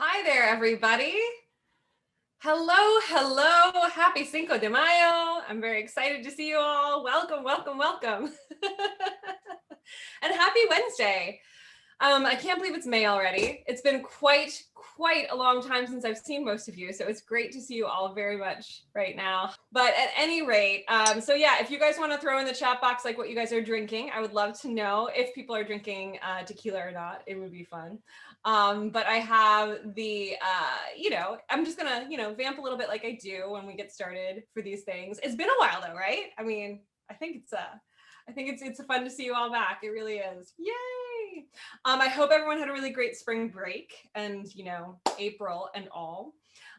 Hi there, everybody. Hello, hello. Happy Cinco de Mayo. I'm very excited to see you all. Welcome, welcome, welcome. And happy Wednesday. I can't believe it's May already. It's been quite a long time since I've seen most of you, so it's great to see you all very much right now. But at any rate, so yeah, if you guys want to throw in the chat box like what you guys are drinking, I would love to know if people are drinking tequila or not. It would be fun. But I have the, I'm just gonna, vamp a little bit like I do when we get started for these things. It's been a while though, right? I mean, I think it's fun to see you all back. It really is. Yay! I hope everyone had a really great spring break and, April and all.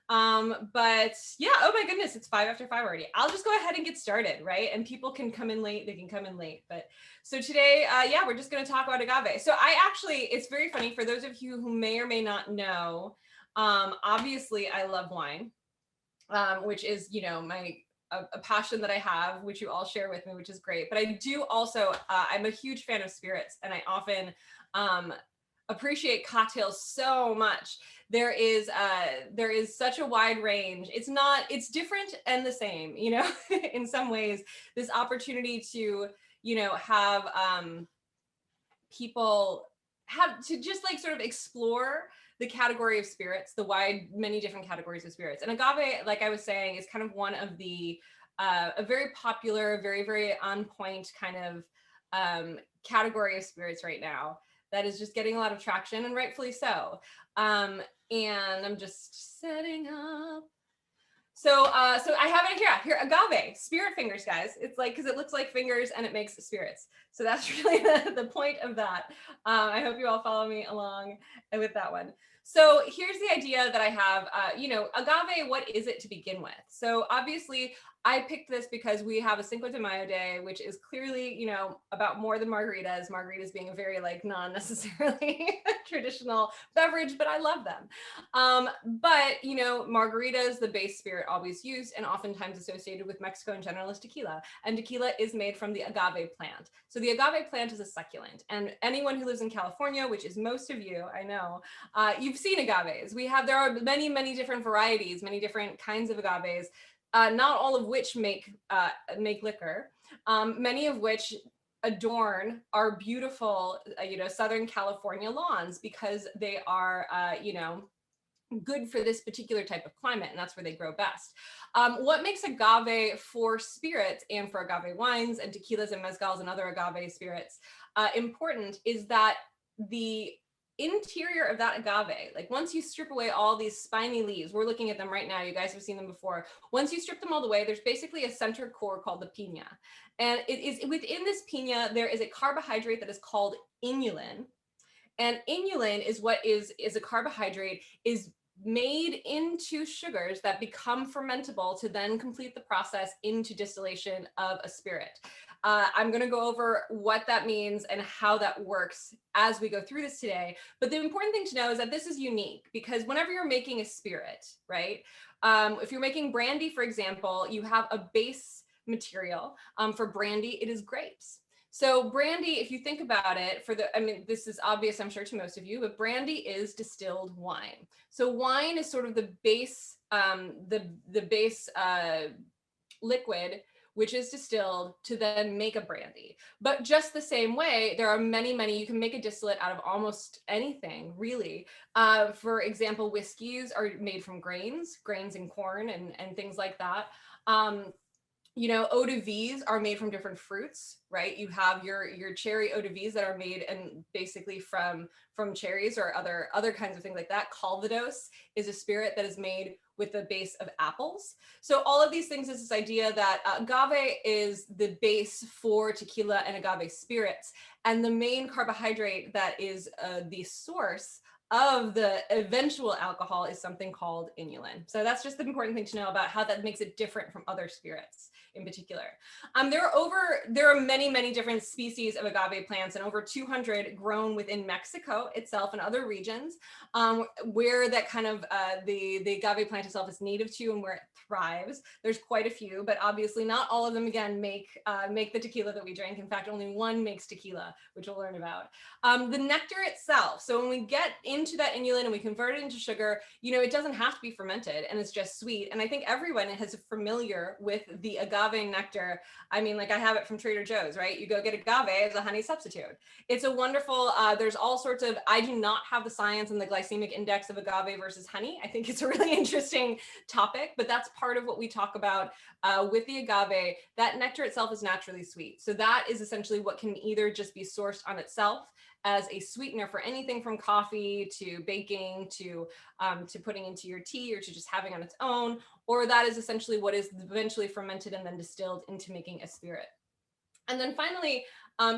But yeah, oh my goodness, it's 5 after 5 already. I'll just go ahead and get started, right? And people can come in late, they can come in late. But so today, we're just going to talk about agave. So it's very funny for those of you who may or may not know, obviously I love wine, which is, my a passion that I have, which you all share with me, which is great. But I do also, I'm a huge fan of spirits, and I often appreciate cocktails so much. There is such a wide range. It's different and the same, in some ways. This opportunity to, have people have to just like sort of explore the category of spirits, many different categories of spirits. And agave, like I was saying, is kind of one of the a very popular, very, very on point kind of category of spirits right now that is just getting a lot of traction, and rightfully so. And I'm just setting up. So I have it here, agave, spirit fingers, guys. It's like, because it looks like fingers and it makes spirits. So that's really the point of that. I hope you all follow me along with that one. So here's the idea that I have, agave, what is it to begin with? So obviously I picked this because we have a Cinco de Mayo day, which is clearly, about more than margaritas, margaritas being a very like non-necessarily traditional beverage, but I love them. But, margaritas, the base spirit always used and oftentimes associated with Mexico in general is tequila. And tequila is made from the agave plant. So the agave plant is a succulent. And anyone who lives in California, which is most of you, I know, you've seen agaves. There are many, many different varieties, many different kinds of agaves. Not all of which make liquor, many of which adorn our beautiful, Southern California lawns because they are, good for this particular type of climate, and that's where they grow best. What makes agave for spirits and for agave wines and tequilas and mezcals and other agave spirits important is that the interior of that agave, like once you strip away all these spiny leaves, we're looking at them right now, you guys have seen them before. Once you strip them all the way, there's basically a center core called the piña. And it is within this piña, there is a carbohydrate that is called inulin. And inulin is what is a carbohydrate, is made into sugars that become fermentable to then complete the process into distillation of a spirit. I'm going to go over what that means and how that works as we go through this today. But the important thing to know is that this is unique because whenever you're making a spirit, right? If you're making brandy, for example, you have a base material. For brandy, it is grapes. So brandy, if you think about it, this is obvious, I'm sure, to most of you, but brandy is distilled wine. So wine is sort of the base, the base liquid, which is distilled to then make a brandy. But just the same way, there are many, you can make a distillate out of almost anything, really. For example, whiskeys are made from grains and corn and things like that. Eau de vies are made from different fruits, right? You have your cherry eau de vies that are made and basically from cherries or other kinds of things like that. Calvados is a spirit that is made with the base of apples. So all of these things is this idea that agave is the base for tequila and agave spirits, and the main carbohydrate that is the source of the eventual alcohol is something called inulin. So that's just the important thing to know about how that makes it different from other spirits. in particular. There are many different species of agave plants, and over 200 grown within Mexico itself and other regions, where that kind of the agave plant itself is native to and where it thrives. There's quite a few, but obviously not all of them, again, make the tequila that we drink. In fact, only one makes tequila, which we'll learn about. The nectar itself, so when we get into that inulin and we convert it into sugar, you know, it doesn't have to be fermented and it's just sweet. And I think everyone is familiar with the agave nectar. I mean, like, I have it from Trader Joe's, right? You go get agave as a honey substitute. It's a wonderful, there's all sorts of, I do not have the science and the glycemic index of agave versus honey. I think it's a really interesting topic, but that's part of what we talk about with the agave. That nectar itself is naturally sweet. So that is essentially what can either just be sourced on itself as a sweetener for anything from coffee to baking to putting into your tea or to just having on its own, or that is essentially what is eventually fermented and then distilled into making a spirit. And then finally,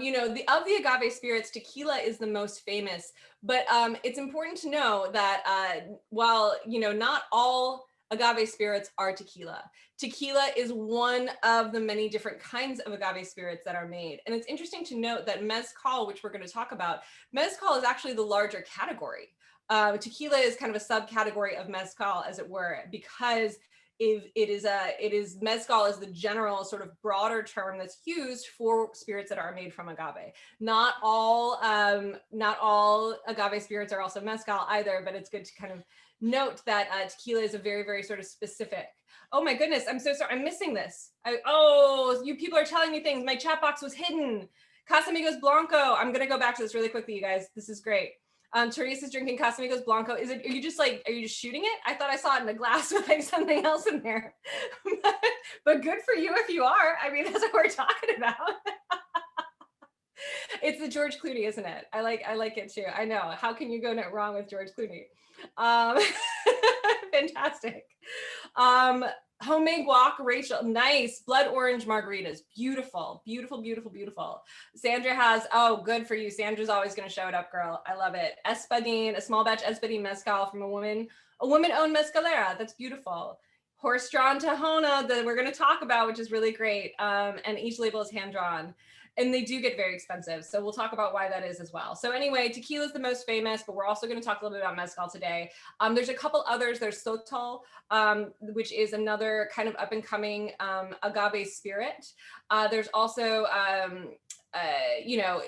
you know, of the agave spirits, tequila is the most famous, but it's important to know that while, you know, not all agave spirits are tequila. Tequila is one of the many different kinds of agave spirits that are made. And it's interesting to note that mezcal, which we're going to talk about, mezcal is actually the larger category. Tequila is kind of a subcategory of mezcal, as it were, because mezcal is the general sort of broader term that's used for spirits that are made from agave. Not all agave spirits are also mezcal either, but it's good to kind of note that tequila is a very sort of specific. Oh my goodness, I'm so sorry, I'm missing this. You people are telling me things. My chat box was hidden. Casamigos Blanco. I'm gonna go back to this really quickly, you guys. This is great. Teresa's drinking Casamigos Blanco. Are you just shooting it? I thought I saw it in a glass with like something else in there. But good for you if you are. I mean, that's what we're talking about. It's the George Clooney, isn't it? I like it too. I know. How can you go wrong with George Clooney? Fantastic. Homemade guac, Rachel, nice. Blood orange margaritas, beautiful. Sandra has, oh, good for you. Sandra's always going to show it up, girl. I love it. Espadín, a small batch Espadín mezcal from a woman-owned mezcalera. That's beautiful. Horse-drawn Tahona that we're going to talk about, which is really great. And each label is hand-drawn. And they do get very expensive. So we'll talk about why that is as well. So anyway, tequila is the most famous, but we're also going to talk a little bit about mezcal today. There's a couple others. There's Sotol, which is another kind of up and coming agave spirit. There's also, you know,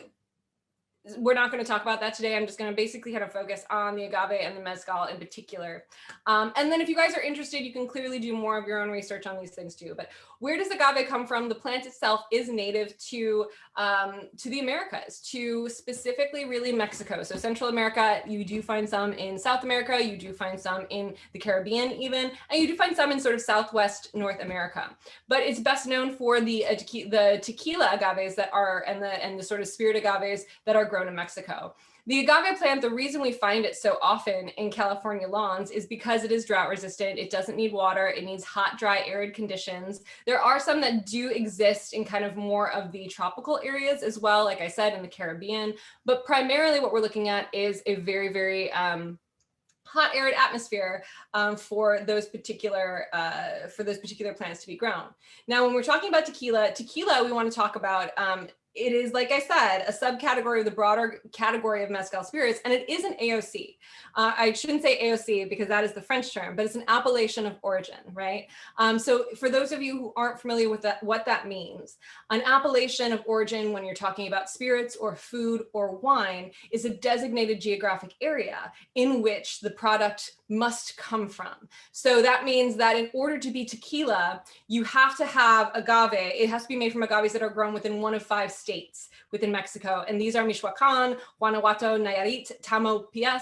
we're not going to talk about that today. I'm just going to basically kind of focus on the agave and the mezcal in particular. And then if you guys are interested, you can clearly do more of your own research on these things too. But where does agave come from? The plant itself is native to the Americas, to specifically really Mexico. So Central America, you do find some in South America, you do find some in the Caribbean even, and you do find some in sort of Southwest North America. But it's best known for the tequila agaves that are, and the sort of spirit agaves that are grown in Mexico. The agave plant, the reason we find it so often in California lawns is because it is drought resistant. It doesn't need water. It needs hot, dry, arid conditions. There are some that do exist in kind of more of the tropical areas as well, like I said, in the Caribbean. But primarily what we're looking at is a very hot, arid atmosphere for those particular plants to be grown. Now, when we're talking about tequila, we want to talk about it is, like I said, a subcategory of the broader category of mezcal spirits, and it is an AOC. I shouldn't say AOC because that is the French term, but it's an appellation of origin, right? So for those of you who aren't familiar with that, what that means, an appellation of origin when you're talking about spirits or food or wine is a designated geographic area in which the product must come from. So that means that in order to be tequila, you have to have agave. It has to be made from agaves that are grown within one of 5 states within Mexico. And these are Michoacán, Guanajuato, Nayarit, Tamaulipas,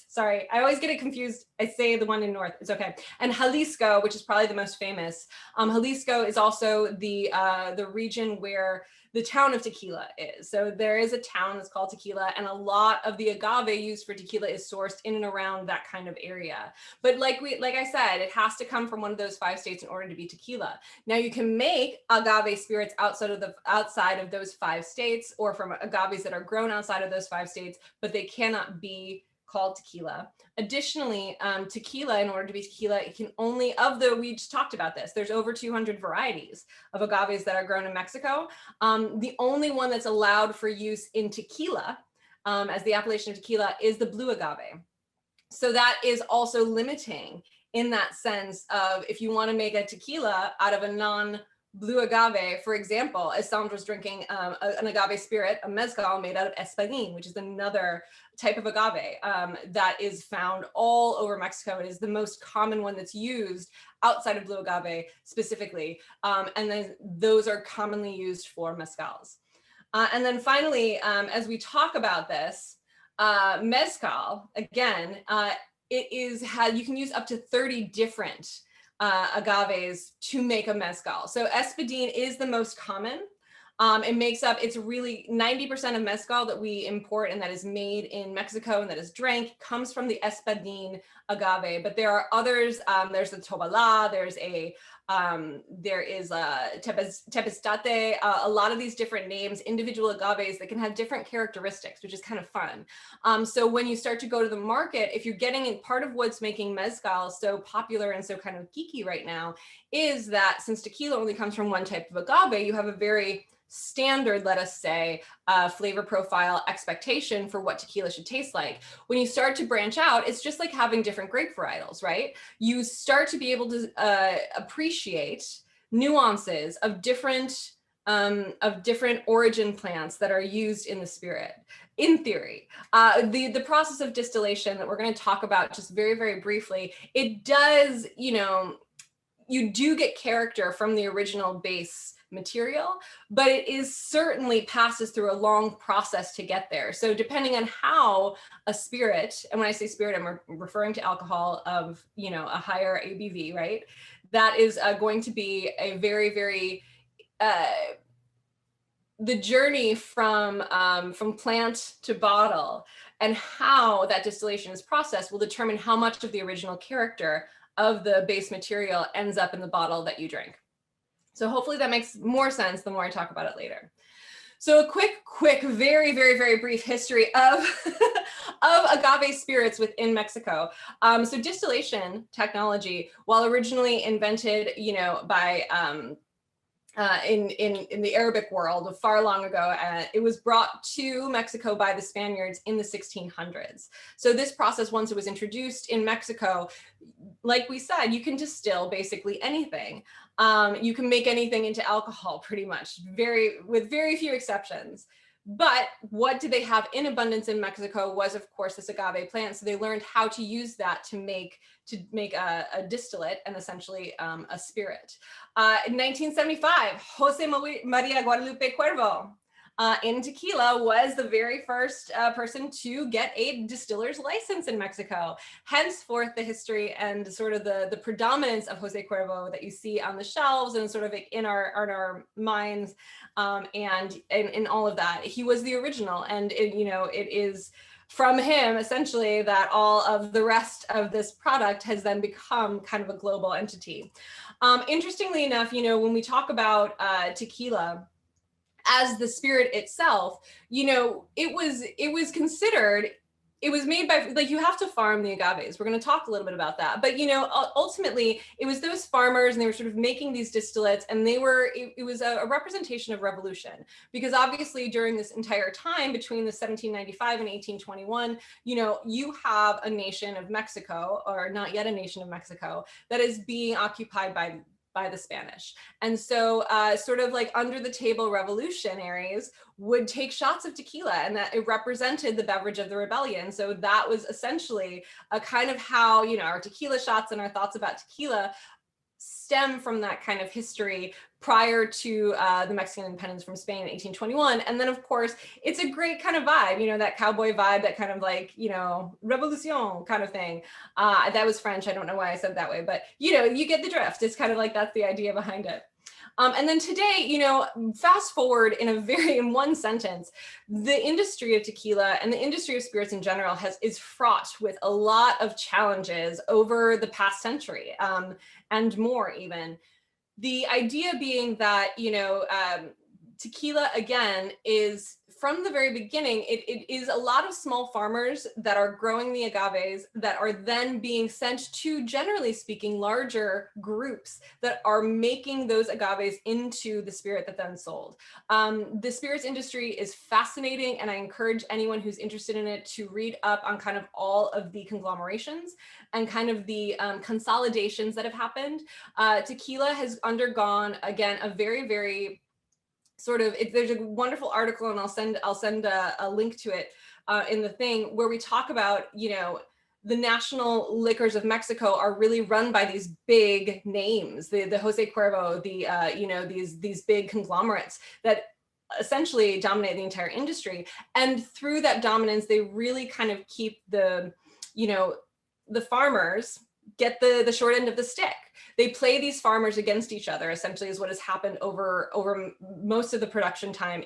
sorry. I always get it confused. I say the one in north, it's okay. And Jalisco, which is probably the most famous. Jalisco is also the region where the town of Tequila is. So there is a town that's called Tequila, and a lot of the agave used for tequila is sourced in and around that kind of area. But like I said, it has to come from one of those 5 states in order to be tequila. Now you can make agave spirits outside of those 5 states, or from agaves that are grown outside of those 5 states, but they cannot be called tequila. Additionally, tequila, in order to be tequila, it can only, we just talked about this, there's over 200 varieties of agaves that are grown in Mexico. The only one that's allowed for use in tequila, as the appellation of tequila, is the blue agave. So that is also limiting in that sense of, if you want to make a tequila out of a non-blue agave, for example, as Sandra's drinking an agave spirit, a mezcal made out of espadín, which is another type of agave that is found all over Mexico. It is the most common one that's used outside of blue agave specifically. And then those are commonly used for mezcals. And then finally, as we talk about this, mezcal, again, you can use up to 30 different agaves to make a mezcal. So espadín is the most common. It makes up, it's really 90% of mezcal that we import and that is made in Mexico and that is drank comes from the espadín agave. But there are others. There's the tobala. There is tepestate. A lot of these different names, individual agaves that can have different characteristics, which is kind of fun. So when you start to go to the market, if you're getting in, part of what's making mezcal so popular and so kind of geeky right now is that since tequila only comes from one type of agave, you have a very standard, let us say, flavor profile expectation for what tequila should taste like. When you start to branch out, it's just like having different grape varietals, right? You start to be able to appreciate nuances of different origin plants that are used in the spirit. In theory, the process of distillation that we're going to talk about just very, very briefly, it does, you do get character from the original base material, but it is certainly passes through a long process to get there. So depending on how a spirit, and when I say spirit, I'm referring to alcohol of, a higher ABV, right? That is going to be a very, very, the journey from plant to bottle and how that distillation is processed will determine how much of the original character of the base material ends up in the bottle that you drink. So hopefully that makes more sense the more I talk about it later. So a quick, very, very, very brief history of, of agave spirits within Mexico. So distillation technology, while originally invented, by in the Arabic world far long ago, it was brought to Mexico by the Spaniards in the 1600s. So this process, once it was introduced in Mexico, like we said, you can distill basically anything. You can make anything into alcohol pretty much, with very few exceptions. But what did they have in abundance in Mexico was, of course, this agave plant. So they learned how to use that to make a distillate and essentially a spirit. In 1975, Jose Maria Guadalupe Cuervo in Tequila was the very first person to get a distiller's license in Mexico. Henceforth, the history and sort of the predominance of Jose Cuervo that you see on the shelves and sort of in our minds and in all of that. He was the original, and it is from him essentially that all of the rest of this product has then become kind of a global entity. Interestingly enough, when we talk about tequila as the spirit itself, it was considered, it was made by, like, you have to farm the agaves. We're going to talk a little bit about that. But, ultimately, it was those farmers, and they were sort of making these distillates, and it was a representation of revolution. Because obviously, during this entire time between the 1795 and 1821, you have a nation of Mexico, or not yet a nation of Mexico, that is being occupied by the Spanish. And so sort of like under the table revolutionaries would take shots of tequila, and that it represented the beverage of the rebellion. So that was essentially a kind of how, our tequila shots and our thoughts about tequila stem from that kind of history prior to the Mexican independence from Spain in 1821. And then, of course, it's a great kind of vibe, that cowboy vibe, that kind of like, revolution kind of thing. That was French. I don't know why I said that way, but, you get the drift. It's kind of like, that's the idea behind it. And then today, fast forward in one sentence, the industry of tequila and the industry of spirits in general is fraught with a lot of challenges over the past century, and more even. The idea being that, tequila, again, is from the very beginning, it is a lot of small farmers that are growing the agaves that are then being sent to, generally speaking, larger groups that are making those agaves into the spirit that then sold. The spirits industry is fascinating, and I encourage anyone who's interested in it to read up on kind of all of the conglomerations and kind of the consolidations that have happened. Tequila has undergone, again, a very, very sort of, there's a wonderful article, and I'll send a link to it in the thing, where we talk about, you know, the national liquors of Mexico are really run by these big names, the José Cuervo, the you know, these big conglomerates that essentially dominate the entire industry. And through that dominance, they really kind of keep the, you know, the farmers get the short end of the stick. They play these farmers against each other, essentially, is what has happened over most of the production time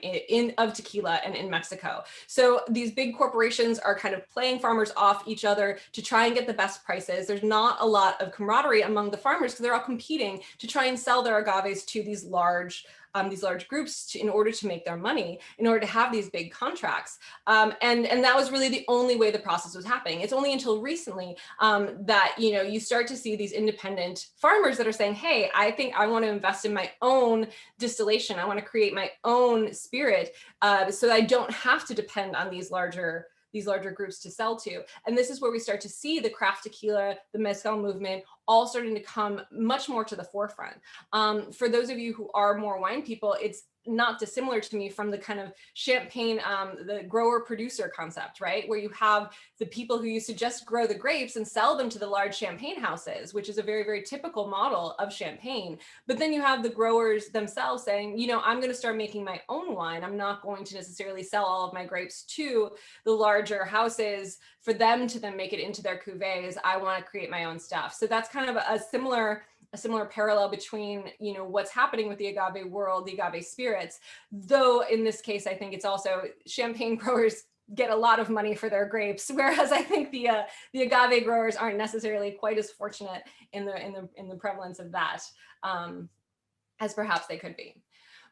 of tequila and in Mexico. So these big corporations are kind of playing farmers off each other to try and get the best prices. There's not a lot of camaraderie among the farmers because they're all competing to try and sell their agaves to these large groups in order to make their money, in order to have these big contracts. And that was really the only way the process was happening. It's only until recently that, you know, you start to see these independent farmers that are saying, hey, I think I want to invest in my own distillation. I want to create my own spirit so that I don't have to depend on these larger groups to sell to. And this is where we start to see the craft tequila, the mezcal movement, all starting to come much more to the forefront. For those of you who are more wine people, it's not dissimilar to me from the kind of champagne, the grower producer concept, right? Where you have the people who used to just grow the grapes and sell them to the large champagne houses, which is a very, very typical model of champagne. But then you have the growers themselves saying, you know, I'm going to start making my own wine. I'm not going to necessarily sell all of my grapes to the larger houses for them to then make it into their cuvées. I want to create my own stuff. So that's kind of a similar parallel between, you know, what's happening with the agave world, the agave spirits, though in this case, I think it's also champagne growers get a lot of money for their grapes, whereas I think the agave growers aren't necessarily quite as fortunate in the prevalence of that as perhaps they could be.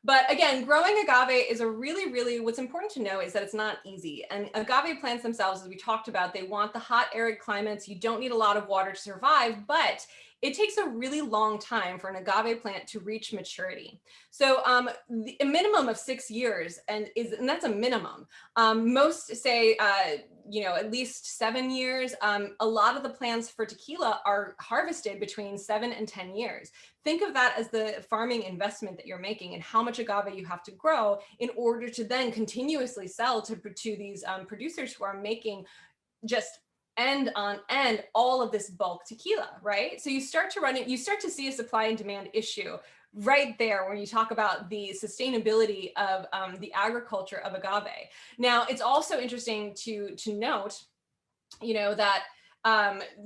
But again, growing agave is a really, really, what's important to know is that it's not easy. And agave plants themselves, as we talked about, they want the hot, arid climates. You don't need a lot of water to survive, but it takes a really long time for an agave plant to reach maturity. So a minimum of 6 years, and that's a minimum. Most say, you know, at least 7 years. A lot of the plants for tequila are harvested between 7 and 10 years. Think of that as the farming investment that you're making and how much agave you have to grow in order to then continuously sell to these producers who are making just end on end all of this bulk tequila, right? So you start to see a supply and demand issue right there when you talk about the sustainability of the agriculture of agave. Now, it's also interesting to note, you know, that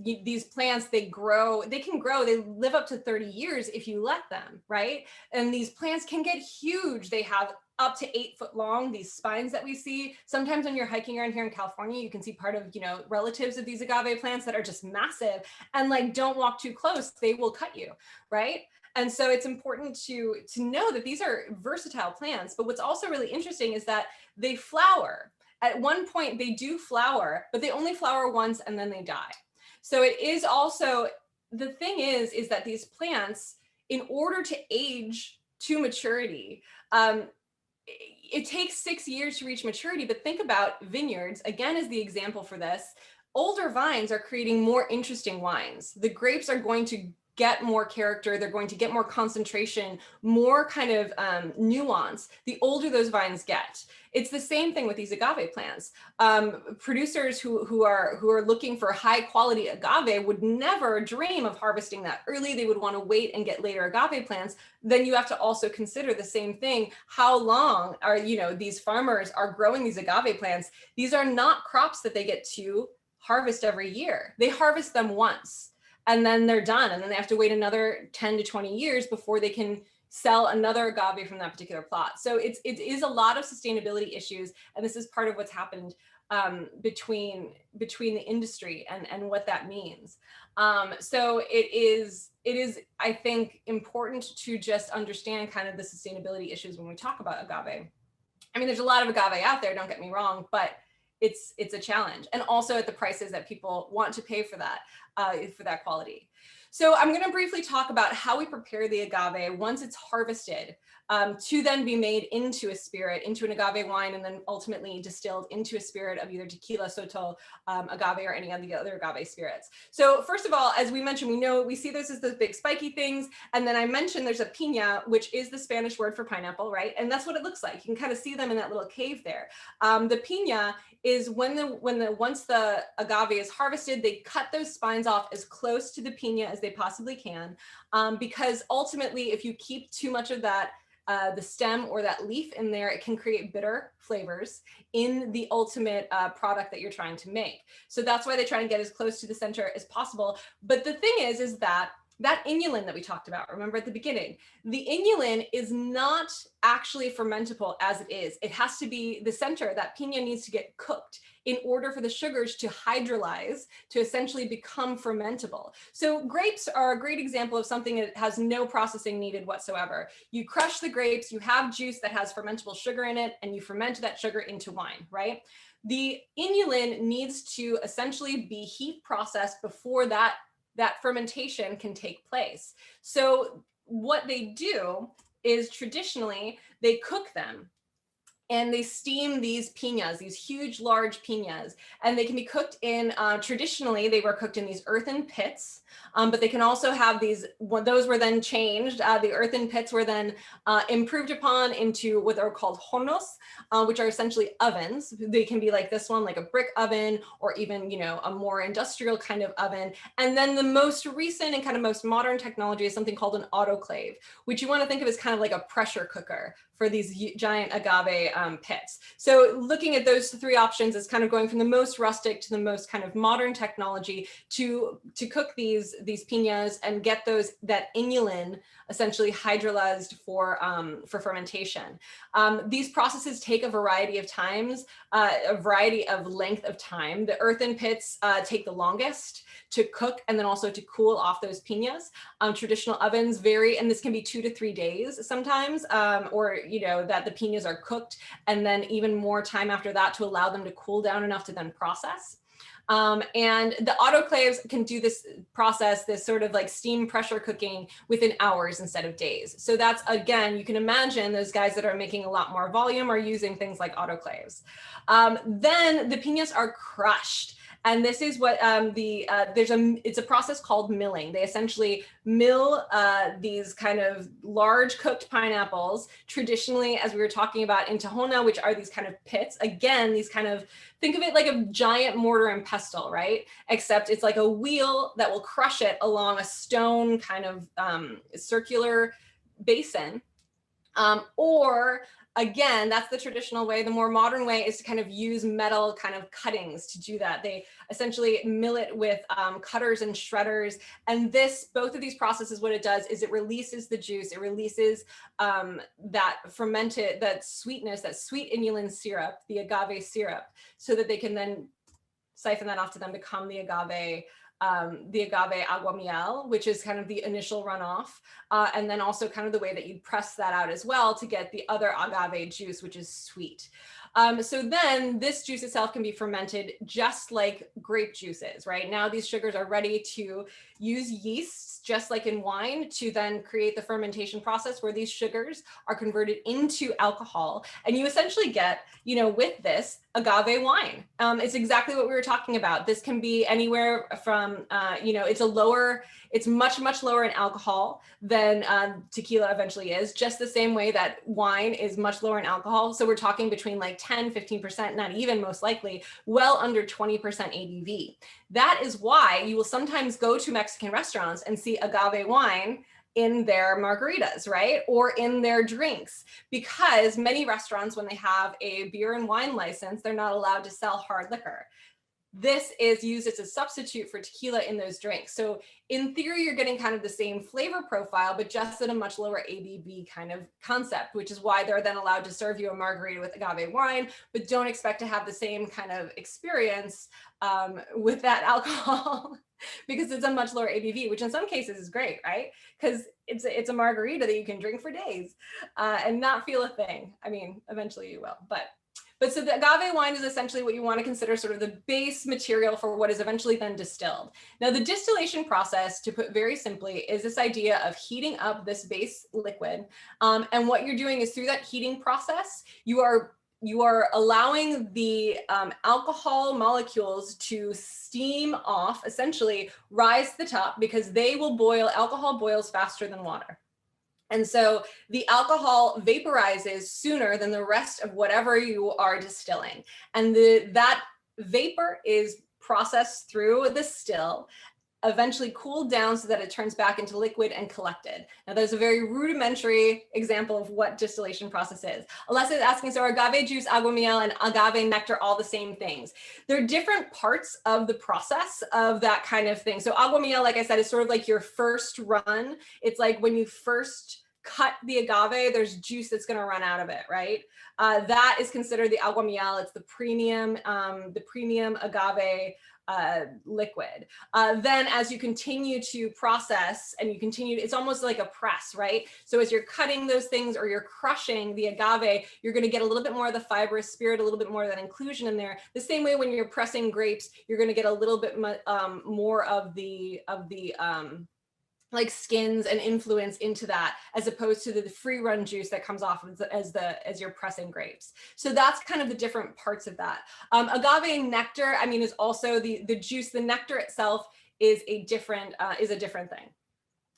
these plants, they live up to 30 years if you let them, right? And these plants can get huge. They have up to 8 foot long, these spines that we see. Sometimes when you're hiking around here in California, you can see part of, you know, relatives of these agave plants that are just massive, and like, don't walk too close, they will cut you, right? And so it's important to know that these are versatile plants. But what's also really interesting is that they flower. At one point they do flower, but they only flower once and then they die. So it is also, the thing is that these plants, in order to age to maturity, it takes 6 years to reach maturity. But think about vineyards, again, as the example for this. Older vines are creating more interesting wines. The grapes are going to get more character, they're going to get more concentration, more kind of nuance, the older those vines get. It's the same thing with these agave plants. Producers who are looking for high quality agave would never dream of harvesting that early. They would want to wait and get later agave plants. Then you have to also consider the same thing. How long are, you know, these farmers are growing these agave plants? These are not crops that they get to harvest every year. They harvest them once, and then they're done. And then they have to wait another 10 to 20 years before they can sell another agave from that particular plot. So it is a lot of sustainability issues. And this is part of what's happened between the industry and what that means. So it is, I think, important to just understand kind of the sustainability issues when we talk about agave. I mean, there's a lot of agave out there, don't get me wrong, but it's a challenge. And also at the prices that people want to pay for that quality. So I'm going to briefly talk about how we prepare the agave once it's harvested, to then be made into a spirit, into an agave wine, and then ultimately distilled into a spirit of either tequila, soto, agave, or any of the other agave spirits. So first of all, as we mentioned, we see this as those big spiky things. And then I mentioned there's a piña, which is the Spanish word for pineapple, right? And that's what it looks like. You can kind of see them in that little cave there. The piña is once the agave is harvested, they cut those spines off as close to the piña as they possibly can, because ultimately, if you keep too much of that, the stem or that leaf in there, it can create bitter flavors in the ultimate product that you're trying to make. So that's why they try and get as close to the center as possible. But the thing is that inulin that we talked about, remember at the beginning, the inulin is not actually fermentable as it is. It has to be the center, that piña needs to get cooked in order for the sugars to hydrolyze, to essentially become fermentable. So grapes are a great example of something that has no processing needed whatsoever. You crush the grapes, you have juice that has fermentable sugar in it, and you ferment that sugar into wine, right? The inulin needs to essentially be heat processed before that fermentation can take place. So what they do is traditionally they cook them and they steam these piñas, these huge, large piñas, and they can be cooked in, traditionally they were cooked in these earthen pits, but they can also have these, those were then changed. The earthen pits were then improved upon into what are called hornos, which are essentially ovens. They can be like this one, like a brick oven, or even, you know, a more industrial kind of oven. And then the most recent and kind of most modern technology is something called an autoclave, which you want to think of as kind of like a pressure cooker for these giant agave pits. So looking at those three options is kind of going from the most rustic to the most kind of modern technology to cook these piñas and get that inulin essentially hydrolyzed for fermentation. These processes take a variety of times, a variety of length of time. The earthen pits take the longest to cook and then also to cool off those piñas. Traditional ovens vary, and this can be 2 to 3 days sometimes, or you know, that the piñas are cooked and then even more time after that to allow them to cool down enough to then process. And the autoclaves can do this process, this sort of like steam pressure cooking within hours instead of days. So that's, again, you can imagine those guys that are making a lot more volume are using things like autoclaves. Then the piñas are crushed. And this is what it's a process called milling. They essentially mill these kind of large cooked pineapples, traditionally, as we were talking about, in Tahona, which are these kind of pits. Again, these kind of, think of it like a giant mortar and pestle, right? Except it's like a wheel that will crush it along a stone kind of circular basin. Or again, that's the traditional way. The more modern way is to kind of use metal kind of cuttings to do that. They essentially mill it with cutters and shredders. And both of these processes, what it does is it releases the juice. It releases that fermented, that sweetness, that sweet inulin syrup, the agave syrup, so that they can then siphon that off to then become the agave aguamiel, which is kind of the initial runoff. And then also kind of the way that you press that out as well to get the other agave juice, which is sweet. So then this juice itself can be fermented just like grape juices, right? Now these sugars are ready to use yeasts, just like in wine, to then create the fermentation process where these sugars are converted into alcohol. And you essentially get, you know, with this, agave wine. It's exactly what we were talking about. This can be anywhere from, you know, it's much, much lower in alcohol than tequila eventually is, just the same way that wine is much lower in alcohol. So we're talking between like 10, 15%, not even most likely, well under 20% ABV. That is why you will sometimes go to Mexican restaurants and see agave wine in their margaritas, right? Or in their drinks, because many restaurants, when they have a beer and wine license, they're not allowed to sell hard liquor. This is used as a substitute for tequila in those drinks. So in theory, you're getting kind of the same flavor profile, but just at a much lower ABV kind of concept, which is why they're then allowed to serve you a margarita with agave wine, but don't expect to have the same kind of experience with that alcohol. because it's a much lower ABV, which in some cases is great, right? Because it's a margarita that you can drink for days and not feel a thing. I mean, eventually you will, but so the agave wine is essentially what you want to consider sort of the base material for what is eventually then distilled. Now, the distillation process, to put very simply, is this idea of heating up this base liquid. And what you're doing is through that heating process, you are allowing the alcohol molecules to steam off, essentially rise to the top, because they will boil. Alcohol boils faster than water. And so the alcohol vaporizes sooner than the rest of whatever you are distilling. And that vapor is processed through the still, eventually cooled down so that it turns back into liquid and collected. Now, there's a very rudimentary example of what distillation process is. Alessa is asking, so are agave juice, aguamiel, and agave nectar all the same things? They're different parts of the process of that kind of thing. So aguamiel, like I said, is sort of like your first run. It's like when you first cut the agave, there's juice that's going to run out of it, right? That is considered the aguamiel. It's the premium agave liquid. Then as you continue to process and you continue, it's almost like a press, right? So as you're cutting those things or you're crushing the agave, you're going to get a little bit more of the fibrous spirit, a little bit more of that inclusion in there. The same way when you're pressing grapes, you're going to get a little bit more of the like skins and influence into that, as opposed to the free run juice that comes off as you're pressing grapes. So that's kind of the different parts of that. Agave nectar, I mean, is also the juice. The nectar itself is a different thing.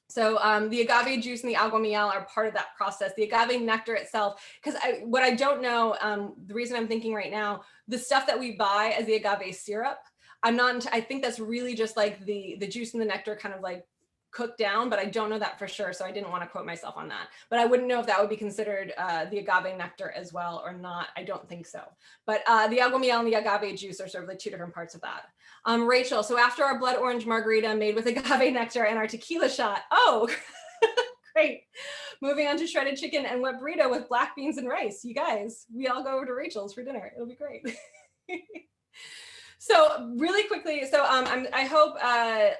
So the agave juice and the aguamiel are part of that process. The agave nectar itself, because what I don't know, the reason I'm thinking right now, the stuff that we buy as the agave syrup, I think that's really just like the juice and the nectar kind of like cooked down, but I don't know that for sure, so I didn't want to quote myself on that. But I wouldn't know if that would be considered the agave nectar as well or not. I don't think so. But the aguamiel and the agave juice are sort of like two different parts of that. Rachel, so after our blood orange margarita made with agave nectar and our tequila shot, oh, great. Moving on to shredded chicken and wet burrito with black beans and rice. You guys, we all go over to Rachel's for dinner. It'll be great. So really quickly, so I hope,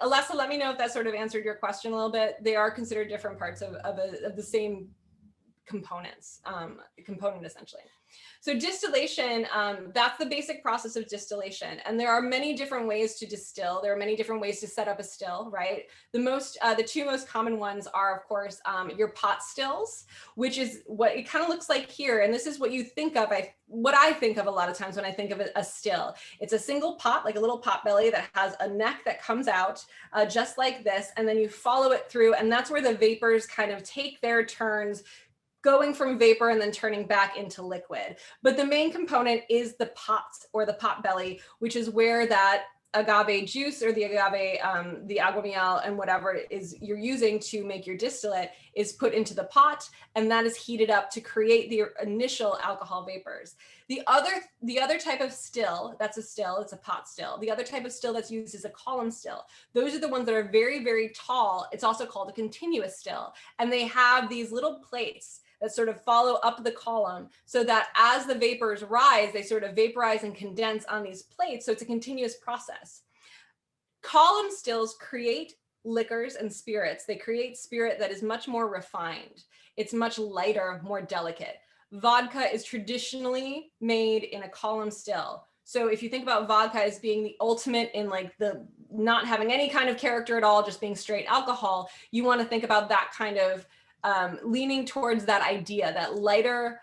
Alessa, let me know if that sort of answered your question a little bit. They are considered different parts of the same component essentially. So distillation, that's the basic process of distillation. And there are many different ways to distill. There are many different ways to set up a still, right? The two most common ones are, of course, your pot stills, which is what it kind of looks like here. And this is what you think of, what I think of a lot of times when I think of a still. It's a single pot, like a little pot belly that has a neck that comes out just like this. And then you follow it through, and that's where the vapors kind of take their turns, going from vapor and then turning back into liquid. But the main component is the pot or the pot belly, which is where that agave juice or the agave, the aguamiel and whatever it is you're using to make your distillate is put into the pot, and that is heated up to create the initial alcohol vapors. The other type of still, it's a pot still. The other type of still that's used is a column still. Those are the ones that are very, very tall. It's also called a continuous still. And they have these little plates that sort of follow up the column so that as the vapors rise, they sort of vaporize and condense on these plates. So it's a continuous process. Column stills create liquors and spirits. They create spirit that is much more refined. It's much lighter, more delicate. Vodka is traditionally made in a column still. So if you think about vodka as being the ultimate in like the not having any kind of character at all, just being straight alcohol, you want to think about that kind of leaning towards that idea, that lighter,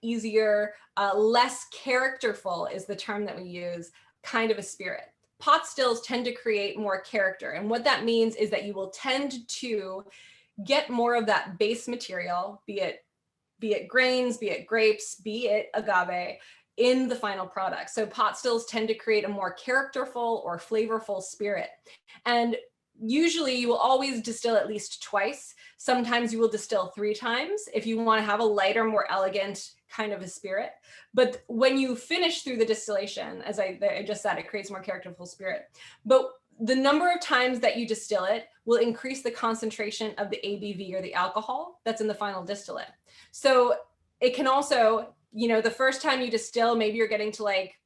easier, less characterful is the term that we use, kind of a spirit. Pot stills tend to create more character. And what that means is that you will tend to get more of that base material, be it grains, be it grapes, be it agave, in the final product. So pot stills tend to create a more characterful or flavorful spirit. And usually you will always distill at least twice. Sometimes you will distill 3 times if you want to have a lighter, more elegant kind of a spirit. But when you finish through the distillation, as I just said, it creates more characterful spirit. But the number of times that you distill it will increase the concentration of the ABV or the alcohol that's in the final distillate. So it can also, the first time you distill, maybe you're getting to like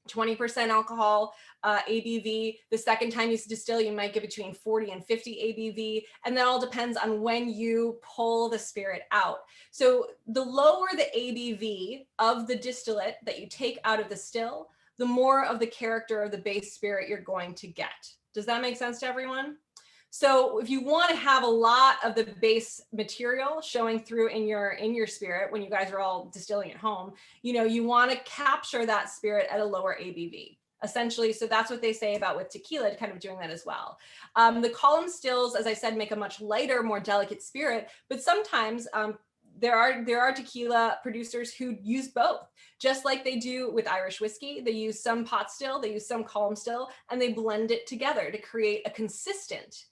20% alcohol ABV. The second time you distill, you might get between 40 and 50 ABV. And that all depends on when you pull the spirit out. So the lower the ABV of the distillate that you take out of the still, the more of the character of the base spirit you're going to get. Does that make sense to everyone? So if you want to have a lot of the base material showing through in your spirit when you guys are all distilling at home, you want to capture that spirit at a lower ABV. Essentially, so that's what they say about with tequila, kind of doing that as well. The column stills, as I said, make a much lighter, more delicate spirit, but sometimes there are tequila producers who use both, just like they do with Irish whiskey. They use some pot still, they use some column still, and they blend it together to create a consistent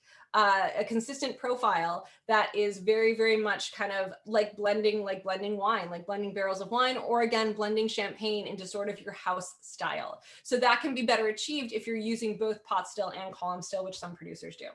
profile that is very, very much kind of like blending wine, like blending barrels of wine, or again, blending champagne into sort of your house style. So that can be better achieved if you're using both pot still and column still, which some producers do.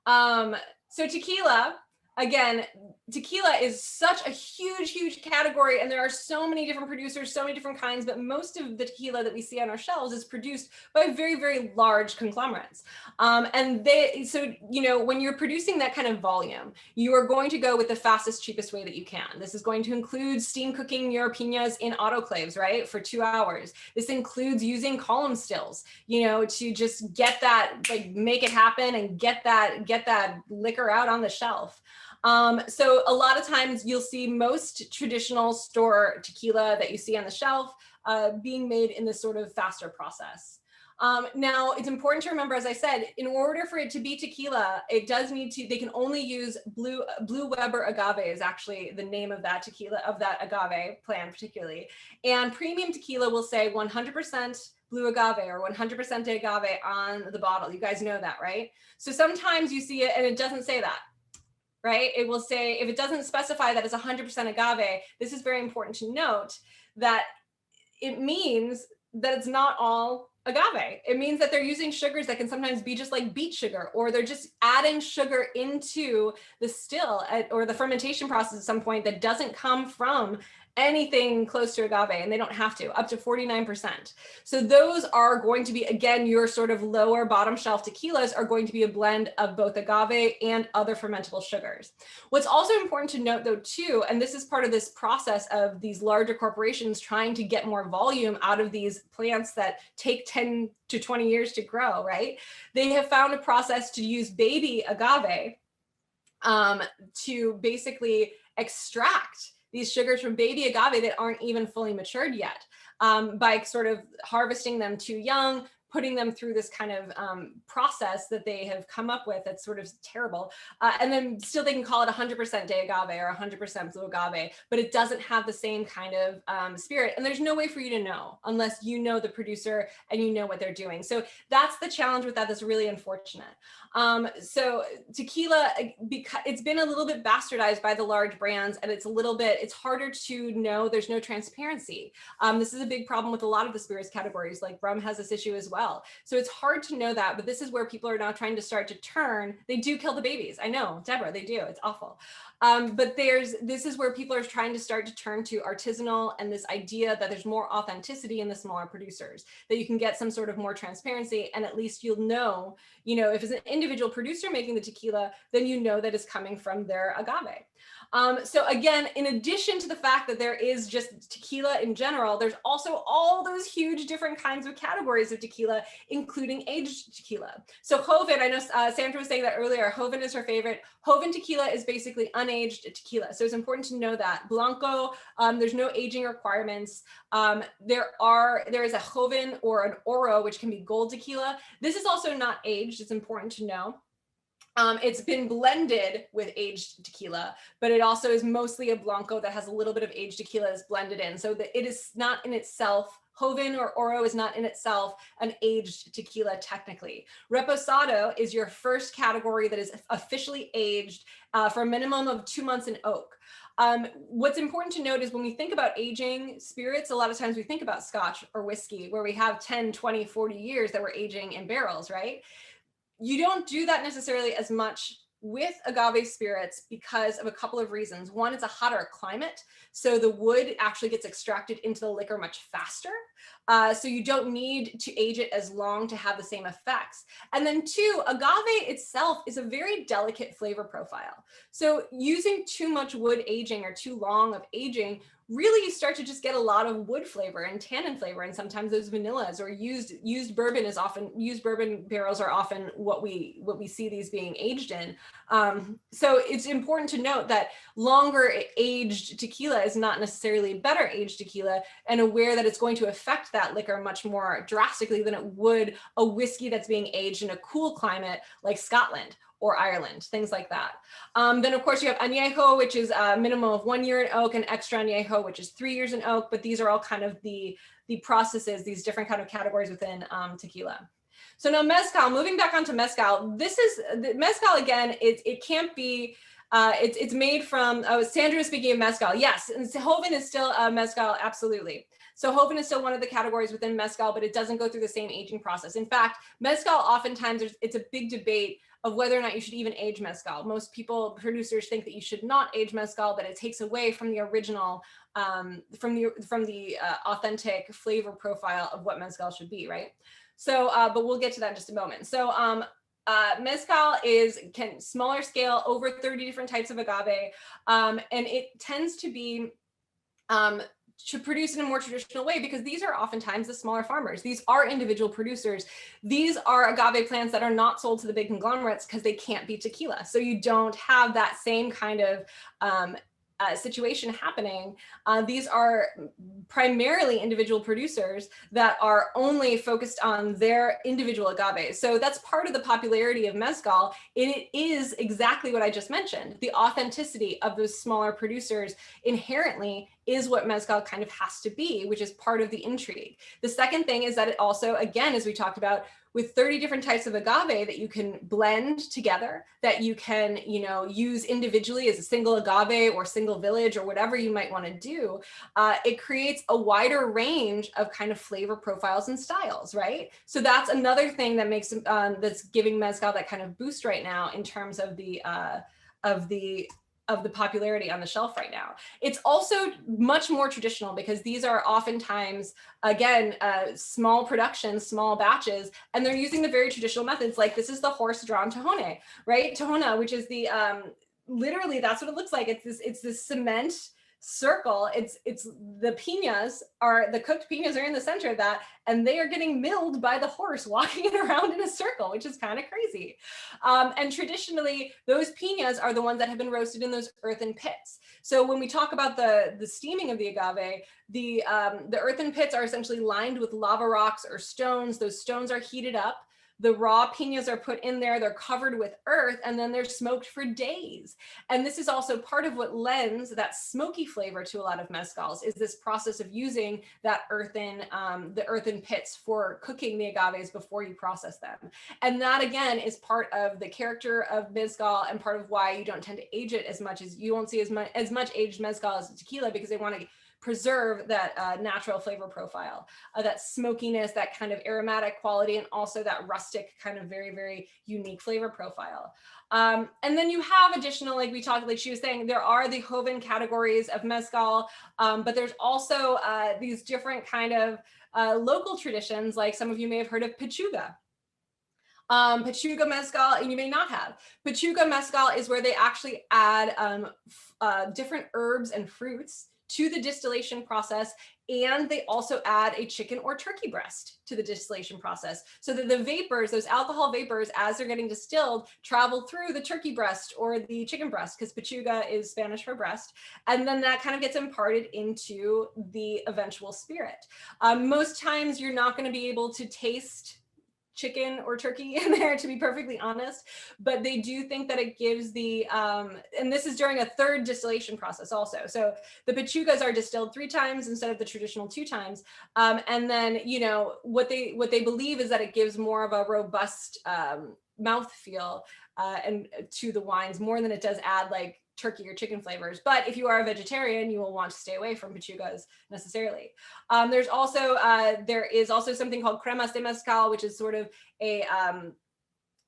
So tequila, again, tequila is such a huge, huge category, and there are so many different producers, so many different kinds, but most of the tequila that we see on our shelves is produced by very, very large conglomerates. So when you're producing that kind of volume, you are going to go with the fastest, cheapest way that you can. This is going to include steam cooking your piñas in autoclaves, right, for 2 hours. This includes using column stills, to just get that, like, make it happen and get that liquor out on the shelf. So a lot of times you'll see most traditional store tequila that you see on the shelf being made in this sort of faster process. Now, it's important to remember, as I said, in order for it to be tequila, it does need to, they can only use Blue Weber Agave is actually the name of that tequila, of that agave plant particularly. And premium tequila will say 100% blue agave or 100% agave on the bottle. You guys know that, right? So sometimes you see it and it doesn't say that. Right? It will say, if it doesn't specify that it's 100% agave, this is very important to note, that it means that it's not all agave. It means that they're using sugars that can sometimes be just like beet sugar, or they're just adding sugar into the still or the fermentation process at some point that doesn't come from anything close to agave, and they don't have to, up to 49%. So those are going to be, again, your sort of lower bottom shelf tequilas are going to be a blend of both agave and other fermentable sugars. What's also important to note, though, too, and this is part of this process of these larger corporations trying to get more volume out of these plants that take 10 to 20 years to grow, right? They have found a process to use baby agave to basically extract these sugars from baby agave that aren't even fully matured yet, by sort of harvesting them too young, putting them through this kind of process that they have come up with that's sort of terrible. And then still they can call it 100% de agave or 100% blue agave, but it doesn't have the same kind of spirit. And there's no way for you to know unless you know the producer and you know what they're doing. So that's the challenge with that that's really unfortunate. So tequila, because it's been a little bit bastardized by the large brands, and it's harder to know. There's no transparency. This is a big problem with a lot of the spirits categories, like rum has this issue as well. So it's hard to know that, but this is where people are now trying to start to turn. They do kill the babies. I know, Deborah, they do. It's awful. But this is where people are trying to start to turn to artisanal and this idea that there's more authenticity in the smaller producers, that you can get some sort of more transparency, and at least you'll know, if it's an individual producer making the tequila, then you know that it's coming from their agave. So again, in addition to the fact that there is just tequila in general, there's also all those huge different kinds of categories of tequila, including aged tequila. So Joven, I know Sandra was saying that earlier, Joven is her favorite. Joven tequila is basically unaged tequila. So it's important to know that. Blanco, there's no aging requirements. There is a Joven or an Oro, which can be gold tequila. This is also not aged. It's important to know. It's been blended with aged tequila, but it also is mostly a Blanco that has a little bit of aged tequila that's blended in. So that it is not in itself, Joven or Oro is not in itself an aged tequila technically. Reposado is your first category that is officially aged for a minimum of 2 months in oak. What's important to note is when we think about aging spirits, a lot of times we think about Scotch or whiskey, where we have 10, 20, 40 years that we're aging in barrels, right? You don't do that necessarily as much with agave spirits because of a couple of reasons. One, it's a hotter climate, so the wood actually gets extracted into the liquor much faster. So you don't need to age it as long to have the same effects. And then two, agave itself is a very delicate flavor profile. So using too much wood aging or too long of aging, really you start to just get a lot of wood flavor and tannin flavor, and sometimes those vanillas or used bourbon barrels are often what we see these being aged in. So it's important to note that longer aged tequila is not necessarily better aged tequila, and aware that it's going to affect that liquor much more drastically than it would a whiskey that's being aged in a cool climate like Scotland or Ireland, things like that. Then of course you have añejo, which is a minimum of 1 year in oak, and extra añejo, which is 3 years in oak, but these are all kind of the processes, these different kind of categories within tequila. So now mezcal, moving back onto mezcal, this is, mezcal again, it can't be, it's made from, Sandra was speaking of mezcal, yes, and Joven is still mezcal, absolutely. So Joven is still one of the categories within mezcal, but it doesn't go through the same aging process. In fact, mezcal oftentimes, it's a big debate of whether or not you should even age mezcal. Most producers think that you should not age mezcal, that it takes away from the original, from the authentic flavor profile of what mezcal should be, right? So, but we'll get to that in just a moment. So mezcal is smaller scale, over 30 different types of agave, and it tends to be to produce in a more traditional way, because these are oftentimes the smaller farmers. These are individual producers. These are agave plants that are not sold to the big conglomerates because they can't be tequila. So you don't have that same kind of situation happening. These are primarily individual producers that are only focused on their individual agave. So that's part of the popularity of mezcal. It is exactly what I just mentioned. The authenticity of those smaller producers inherently is what mezcal kind of has to be, which is part of the intrigue. The second thing is that it also, again, as we talked about, with 30 different types of agave that you can blend together, that you can, use individually as a single agave or single village or whatever you might want to do, it creates a wider range of kind of flavor profiles and styles, right? So that's another thing that makes, that's giving mezcal that kind of boost right now in terms of the popularity on the shelf right now. It's also much more traditional because these are oftentimes, again, small productions, small batches, and they're using the very traditional methods. Like this is the horse-drawn tahone, right? Tahona, which is the, literally that's what it looks like. It's this cement circle. It's the piñas the cooked piñas are in the center of that, and they are getting milled by the horse walking it around in a circle, which is kind of crazy. And traditionally, those piñas are the ones that have been roasted in those earthen pits. So when we talk about the steaming of the agave, the earthen pits are essentially lined with lava rocks or stones. Those stones are heated up. The raw piñas are put in there, they're covered with earth, and then they're smoked for days. And this is also part of what lends that smoky flavor to a lot of mezcals, is this process of using that the earthen pits for cooking the agaves before you process them. And that again is part of the character of mezcal and part of why you don't tend to age it as much. As you won't see as much aged mezcal as tequila, because they want to preserve that natural flavor profile, that smokiness, that kind of aromatic quality, and also that rustic kind of very, very unique flavor profile. And then you have additional, like we talked, like she was saying, there are the Joven categories of mezcal, but there's also these different kind of local traditions, like some of you may have heard of pechuga. Pechuga mezcal, and you may not have. Pechuga mezcal is where they actually add different herbs and fruits to the distillation process, and they also add a chicken or turkey breast to the distillation process, so that the vapors, those alcohol vapors, as they're getting distilled, travel through the turkey breast or the chicken breast, because pechuga is Spanish for breast, and then that kind of gets imparted into the eventual spirit. Most times you're not going to be able to taste chicken or turkey in there, to be perfectly honest, but they do think that it gives the, and this is during a third distillation process also. So the pechugas are distilled 3 times instead of the traditional 2 times. And then, what they believe is that it gives more of a robust mouthfeel and to the wines, more than it does add like turkey or chicken flavors. But if you are a vegetarian, you will want to stay away from pechugas necessarily. There is also something called cremas de mezcal, which is sort of a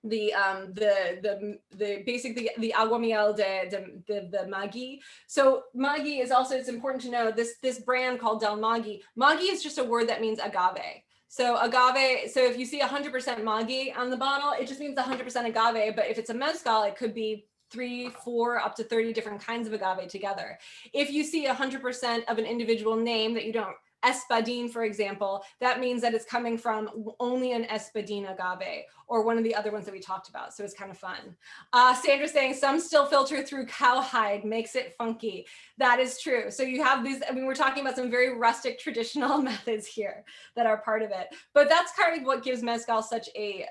basically the aguamiel de Maggi. So Maggi is also, it's important to know this brand called Del Maggi. Maggi is just a word that means agave. So agave, so if you see 100% Maggi on the bottle, it just means 100% agave. But if it's a mezcal, it could be 3, 4, up to 30 different kinds of agave together. If you see 100% of an individual name that you don't, espadín, for example, that means that it's coming from only an espadín agave, or one of the other ones that we talked about. So it's kind of fun. Sandra's saying some still filter through cowhide, makes it funky. That is true. So you have these, I mean, we're talking about some very rustic traditional methods here that are part of it. But that's kind of what gives mezcal such a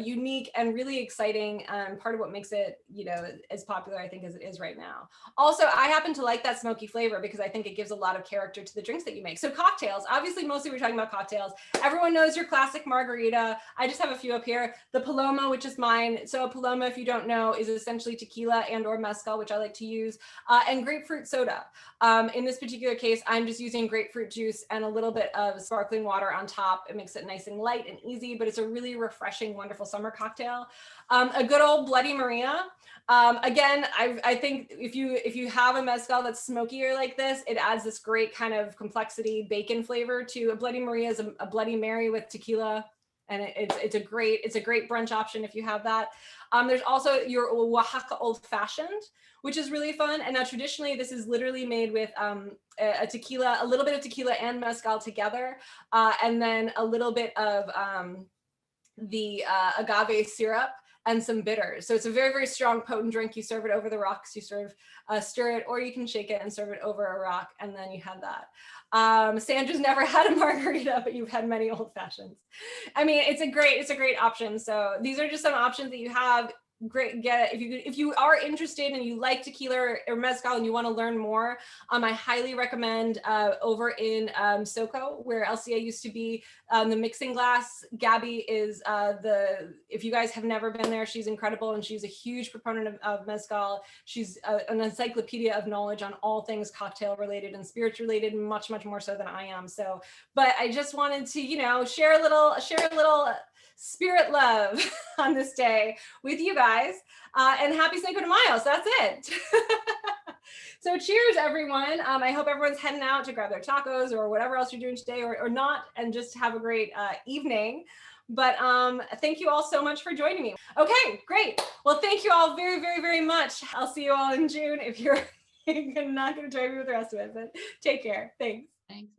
unique and really exciting part of what makes it, you know, as popular, I think, as it is right now. Also, I happen to like that smoky flavor because I think it gives a lot of character to the drinks that you make. So cocktails, obviously, mostly we're talking about cocktails. Everyone knows your classic margarita. I just have a few up here. The Paloma, which is mine. So a Paloma, if you don't know, is essentially tequila and or mezcal, which I like to use, and grapefruit soda. In this particular case, I'm just using grapefruit juice and a little bit of sparkling water on top. It makes it nice and light and easy, but it's a really refreshing, wonderful summer cocktail. A good old Bloody Maria. Again, I think if you have a mezcal that's smokier like this, it adds this great kind of complexity bacon flavor to a Bloody Maria. Is a Bloody Mary with tequila, and it's a great brunch option if you have that. There's also your Oaxaca Old Fashioned, which is really fun. And now traditionally, this is literally made with a tequila, a little bit of tequila and mezcal together, and then a little bit of the agave syrup and some bitters. So it's a very, very strong, potent drink. You serve it over the rocks, you stir it, or you can shake it and serve it over a rock, and then you have that. Sandra's never had a margarita, but you've had many old fashions. I mean, it's a great option. So these are just some options that you have. Great, get it. If you are interested and you like tequila or mezcal and you want to learn more, I highly recommend over in SoCo, where LCA used to be, the mixing glass. Gabby is if you guys have never been there, she's incredible, and she's a huge proponent of mezcal. She's an encyclopedia of knowledge on all things cocktail related and spirits related, much more so than I am. So, but I just wanted to, you know, share a little spirit love on this day with you guys, and happy Cinco de Mayo. So that's it. So cheers, everyone. I hope everyone's heading out to grab their tacos or whatever else you're doing today, or not, and just have a great evening. But thank you all so much for joining me. Okay, great. Well, thank you all very much. I'll see you all in June if you're not going to join me with the rest of it, but take care. Thanks. Thanks.